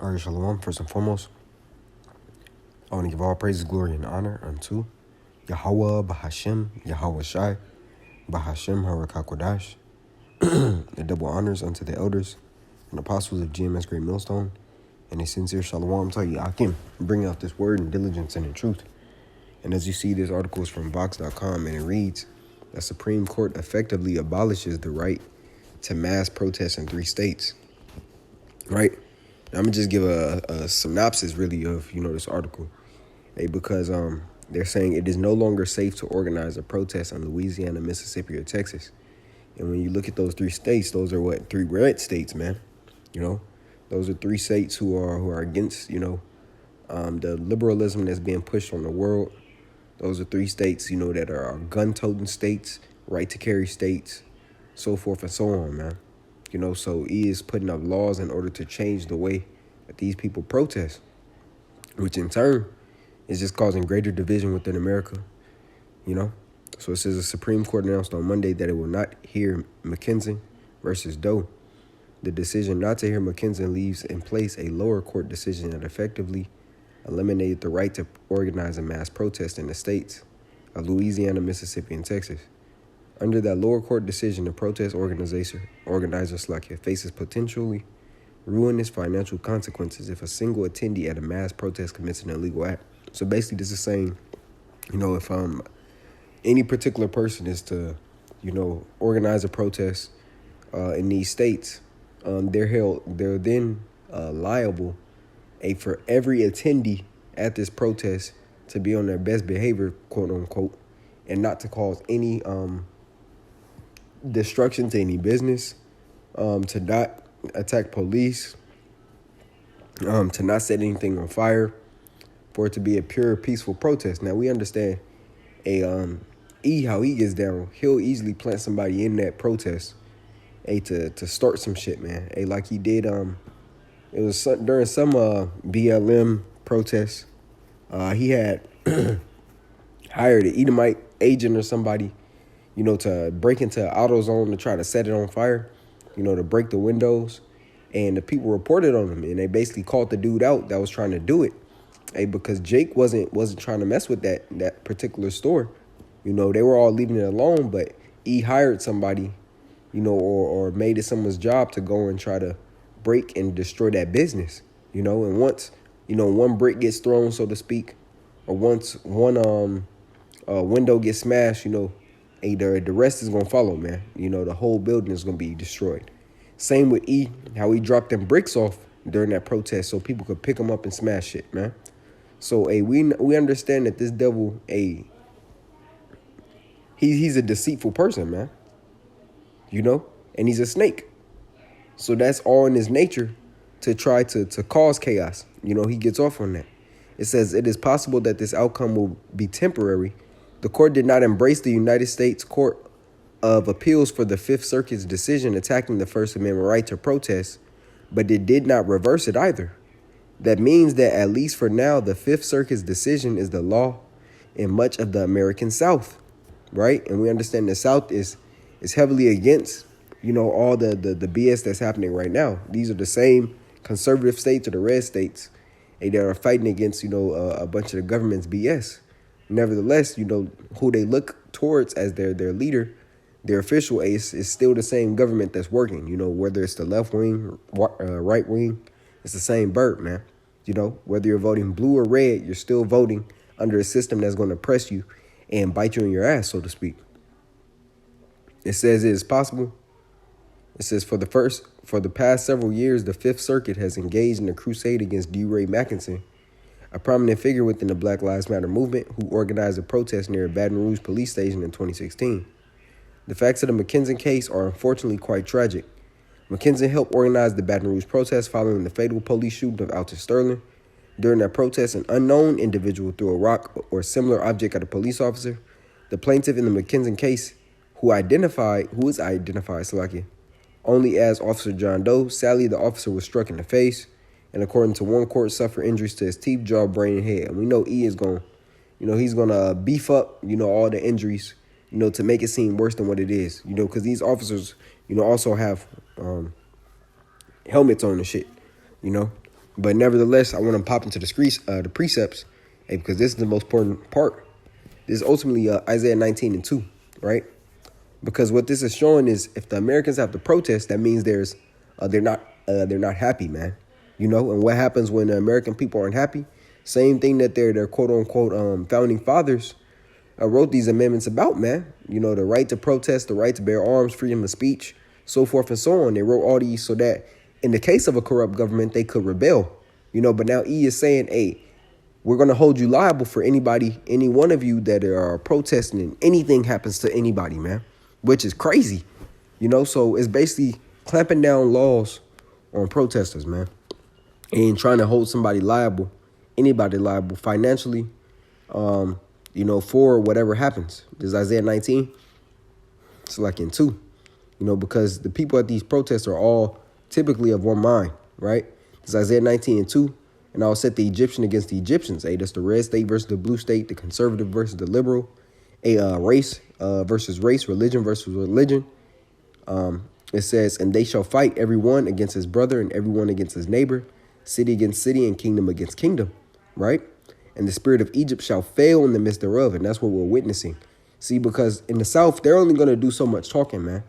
All right, Shalom. First and foremost, I want to give all praises, glory, and honor unto Yahweh, Bahashem, Yahweh Shai, Bahashem, Harakakwadash. The double honors unto the elders and apostles of GMS Great Millstone, and a sincere Shalom to Yakim, bringing out this word in diligence and in truth. And as you see, this article is from Vox.com, and it reads, the Supreme Court effectively abolishes the right to mass protests in 3 states. Right? I'm gonna just give a synopsis really of this article, because they're saying it is no longer safe to organize a protest in Louisiana, Mississippi, or Texas. And when you look at those 3 states, those are 3 red states, man. Those are 3 states who are against the liberalism that's being pushed on the world. Those are 3 states that are gun-toting states, right to carry states, so forth and so on, man. So he is putting up laws in order to change the way that these people protest, which in turn is just causing greater division within America, So it says the Supreme Court announced on Monday that it will not hear McKenzie versus Doe. The decision not to hear McKenzie leaves in place a lower court decision that effectively eliminated the right to organize a mass protest in the states of Louisiana, Mississippi, and Texas. Under that lower court decision, the protest organizer faces potentially ruinous financial consequences if a single attendee at a mass protest commits an illegal act. So basically, this is saying, if any particular person is to, organize a protest in these states, they're then liable for every attendee at this protest to be on their best behavior, quote unquote, and not to cause any destruction to any business, to not attack police, to not set anything on fire, for it to be a pure, peaceful protest. Now, we understand how he gets down. He'll easily plant somebody in that protest, to start some shit, man. Like he did, it was during some BLM protests. He had hired an Edomite agent or somebody, to break into AutoZone to try to set it on fire, to break the windows. And the people reported on him, and they basically called the dude out that was trying to do it. Because Jake wasn't trying to mess with that particular store. They were all leaving it alone, but he hired somebody, or made it someone's job to go and try to break and destroy that business, and once, one brick gets thrown, so to speak, or once one window gets smashed, the rest is going to follow, man. The whole building is going to be destroyed. Same with how he dropped them bricks off during that protest so people could pick them up and smash it, man. So, we understand that this devil, he's a deceitful person, man. And he's a snake. So that's all in his nature to try to cause chaos. He gets off on that. It says it is possible that this outcome will be temporary. The court did not embrace the United States Court of Appeals for the Fifth Circuit's decision attacking the First Amendment right to protest, but it did not reverse it either. That means that at least for now, the Fifth Circuit's decision is the law in much of the American South, right? And we understand the South is heavily against, all the BS that's happening right now. These are the same conservative states or the red states that are fighting against, a bunch of the government's BS. Nevertheless, who they look towards as their leader, their official ace, is still the same government that's working. Whether it's the left wing, right wing, it's the same bird, man. Whether you're voting blue or red, you're still voting under a system that's going to press you and bite you in your ass, so to speak. It says it is possible. It says for the past several years, the Fifth Circuit has engaged in a crusade against D. Ray McKenzie, a prominent figure within the Black Lives Matter movement who organized a protest near a Baton Rouge police station in 2016. The facts of the McKenzie case are unfortunately quite tragic. McKenzie helped organize the Baton Rouge protest following the fatal police shooting of Alton Sterling. During that protest, an unknown individual threw a rock or similar object at a police officer. The plaintiff in the McKenzie case, who is identified, only as Officer John Doe, sadly the officer was struck in the face, and according to one court, suffered injuries to his teeth, jaw, brain, and head. And we know E is going, he's going to beef up, all the injuries, to make it seem worse than what it is, because these officers, also have helmets on and shit, But nevertheless, I want to pop into the precepts, hey, because this is the most important part. This is ultimately Isaiah 19 and 2, right? Because what this is showing is if the Americans have to protest, that means they're not happy, man. You know, and what happens when the American people aren't happy? Same thing that their quote unquote founding fathers wrote these amendments about, man. You know, the right to protest, the right to bear arms, freedom of speech, so forth and so on. They wrote all these so that in the case of a corrupt government, they could rebel. You know, but now E is saying, hey, we're going to hold you liable for any one of you that are protesting and anything happens to anybody, man, which is crazy. You know, so it's basically clamping down laws on protesters, man, and trying to hold somebody liable, anybody liable financially, you know, for whatever happens. This is Isaiah 19. It's like in 2, you know, because the people at these protests are all typically of one mind, right? This is Isaiah 19 and 2. And I'll set the Egyptian against the Egyptians. Hey, that's the red state versus the blue state, the conservative versus the liberal, race versus race, religion versus religion. It says, and they shall fight every one against his brother and every one against his neighbor, city against city and kingdom against kingdom, right? And the spirit of Egypt shall fail in the midst thereof. And that's what we're witnessing. See, because in the South, they're only going to do so much talking, man.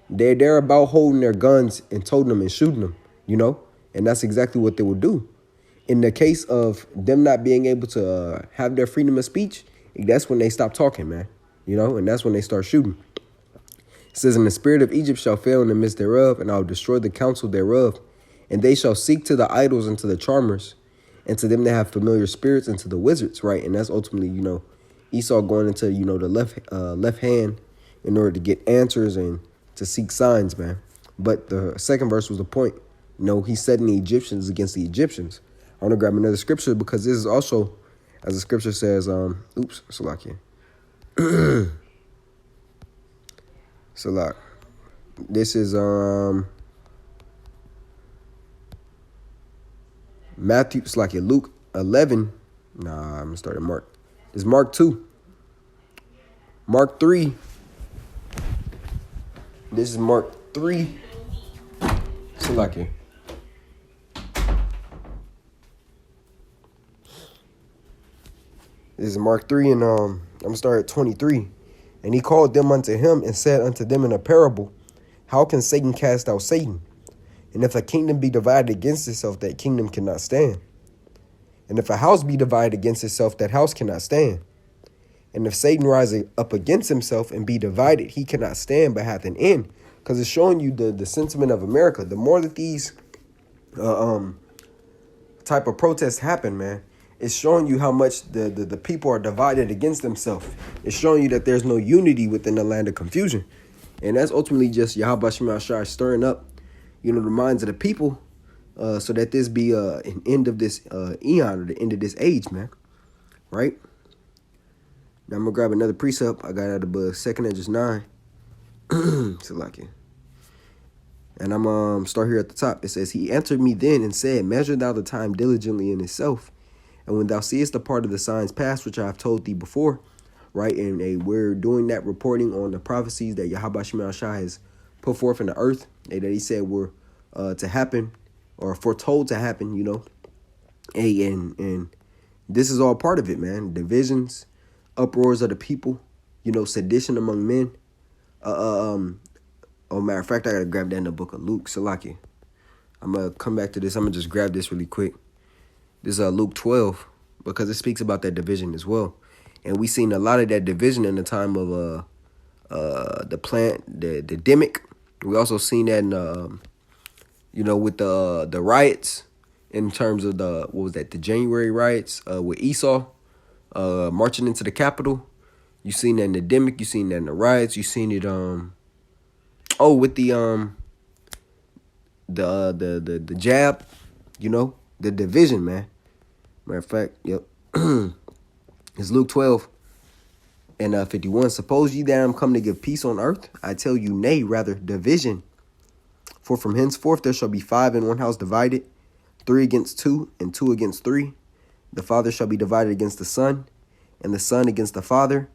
They're about holding their guns and toting them and shooting them, you know, and that's exactly what they will do. In the case of them not being able to have their freedom of speech, that's when they stop talking, man, you know, and that's when they start shooting. It says, and the spirit of Egypt shall fail in the midst thereof, and I'll destroy the counsel thereof. And they shall seek to the idols and to the charmers, and to them that have familiar spirits, and to the wizards, right? And that's ultimately, you know, Esau going into, you know, the left hand in order to get answers and to seek signs, man. But the second verse was the point. You know, he's setting the Egyptians against the Egyptians. I want to grab another scripture because this is also, as the scripture says, Salak. Salak. This is Matthew, Luke 11. Nah, I'm gonna start at Mark. It's Mark 2. Mark 3. This is Mark 3. Salak. This is Mark 3, and I'm going to start at 23. And he called them unto him and said unto them in a parable, how can Satan cast out Satan? And if a kingdom be divided against itself, that kingdom cannot stand. And if a house be divided against itself, that house cannot stand. And if Satan rise up against himself and be divided, he cannot stand, but hath an end. Because it's showing you the sentiment of America. The more that these type of protests happen, man, it's showing you how much the people are divided against themselves. It's showing you that there's no unity within the land of confusion. And that's ultimately just Yahweh Shema Shai stirring up, you know, the minds of the people so that this be an end of this eon, or the end of this age, man. Right? Now I'm going to grab another precept. I got out of 2nd Edges 9. Salakia. And I'm start here at the top. It says, he answered me then and said, measure thou the time diligently in itself. And when thou seest the part of the signs past, which I have told thee before, right? And we're doing that reporting on the prophecies that Yahweh Shema Shai has put forth in the earth, that he said were to happen or foretold to happen, you know. And this is all part of it, man. Divisions, uproars of the people, you know, sedition among men. Matter of fact, I got to grab that in the book of Luke. Salaki. I'm going to come back to this. I'm going to just grab this really quick. This is Luke 12, because it speaks about that division as well. And we seen a lot of that division in the time of the demic. We also seen that in, you know, with the riots in terms of the January riots with Esau marching into the Capitol. You seen that in the demic. You seen that in the riots. You seen it with the jab, you know, the division, man. Matter of fact, yep. It's Luke 12 and 51. Suppose ye that I am come to give peace on earth? I tell you, nay, rather division. For from henceforth there shall be 5 in one house divided, 3 against 2, and 2 against 3. The father shall be divided against the son, and the son against the father,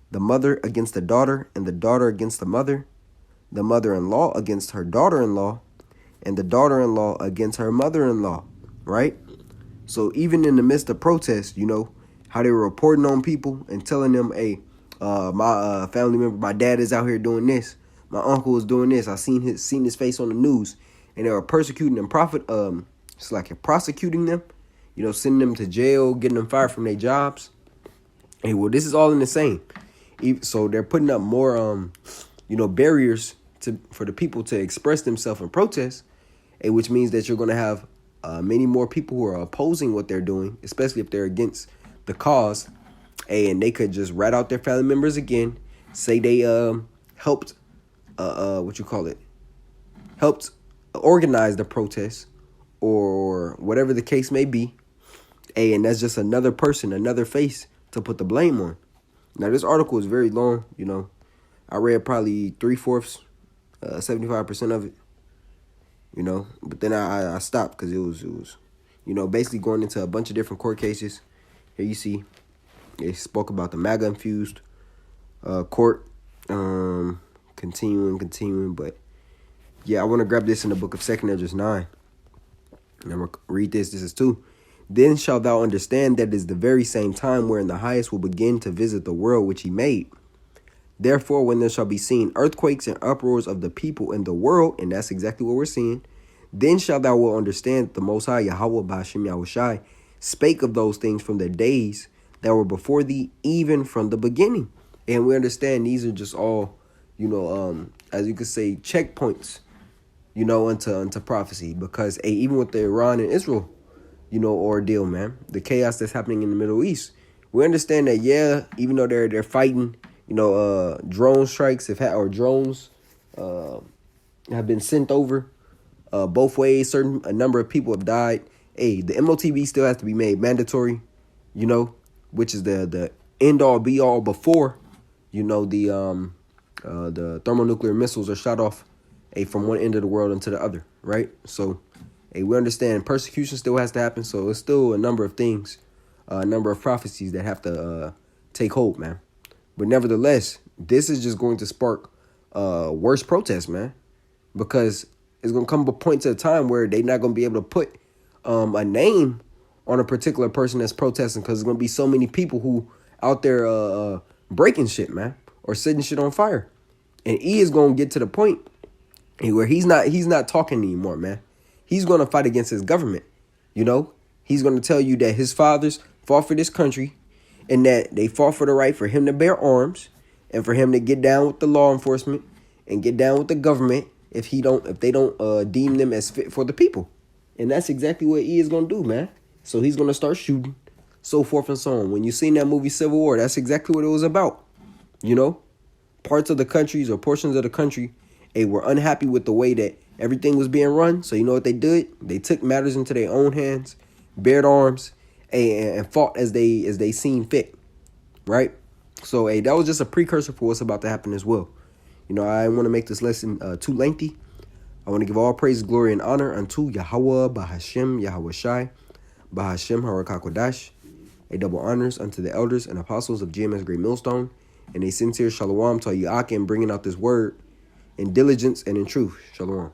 the mother against the daughter, and the daughter against the mother-in-law against her daughter-in-law, and the daughter-in-law against her mother-in-law. right? So even in the midst of protests, you know, how they were reporting on people and telling them, hey, my family member, my dad is out here doing this. My uncle is doing this. I seen his face on the news. And they were persecuting and it's like prosecuting them, you know, sending them to jail, getting them fired from their jobs. Hey, well, this is all in the same. So they're putting up more, barriers for the people to express themselves in protest, which means that you're going to have many more people who are opposing what they're doing, especially if they're against the cause. And they could just rat out their family members again, say they helped, helped organize the protest or whatever the case may be. And that's just another person, another face to put the blame on. Now, this article is very long. You know, I read probably 3/4, 75% of it. You know, but then I stopped because it was, basically going into a bunch of different court cases. Here you see, they spoke about the MAGA infused court. Continuing, but yeah, I want to grab this in the book of 2 Esdras 9. And I'm going to read this. This is 2. Then shalt thou understand that it is the very same time wherein the highest will begin to visit the world which he made. Therefore, when there shall be seen earthquakes and uproars of the people in the world, and that's exactly what we're seeing, then shalt thou will understand that the Most High Yahweh B'Hashem Yahushai spake of those things from the days that were before thee, even from the beginning. And we understand these are just all, as you could say, checkpoints, unto prophecy. Because even with the Iran and Israel, ordeal, man, the chaos that's happening in the Middle East, we understand that, yeah, even though they're fighting, drone strikes drones have been sent over both ways. A number of people have died. The MOTB still has to be made mandatory, which is the end all be all before, the thermonuclear missiles are shot off from one end of the world into the other, right? So, we understand persecution still has to happen. So it's still a number of things, a number of prophecies that have to take hold, man. But nevertheless, this is just going to spark worse protests, man, because it's going to come a point to a time where they're not going to be able to put a name on a particular person that's protesting, because there's going to be so many people who out there breaking shit, man, or setting shit on fire. And E is going to get to the point where he's not talking anymore, man. He's going to fight against his government. He's going to tell you that his fathers fought for this country and that they fought for the right for him to bear arms and for him to get down with the law enforcement and get down with the government if they don't deem them as fit for the people. And that's exactly what E is going to do, man. So he's going to start shooting, so forth and so on. When you seen that movie Civil War, that's exactly what it was about. Parts of the countries or portions of the country were unhappy with the way that everything was being run. So you know what they did? They took matters into their own hands, bared arms, and fought as they seen fit, right? So that was just a precursor for what's about to happen as well. I want to make this lesson too lengthy. I want to give all praise, glory, and honor unto Yahweh B'Hashem Yahushai B'Hashem Harakakodash. Double honors unto the elders and apostles of GMS Great Millstone, and a sincere shalom to Yaakim bringing out this word in diligence and in truth. Shalom.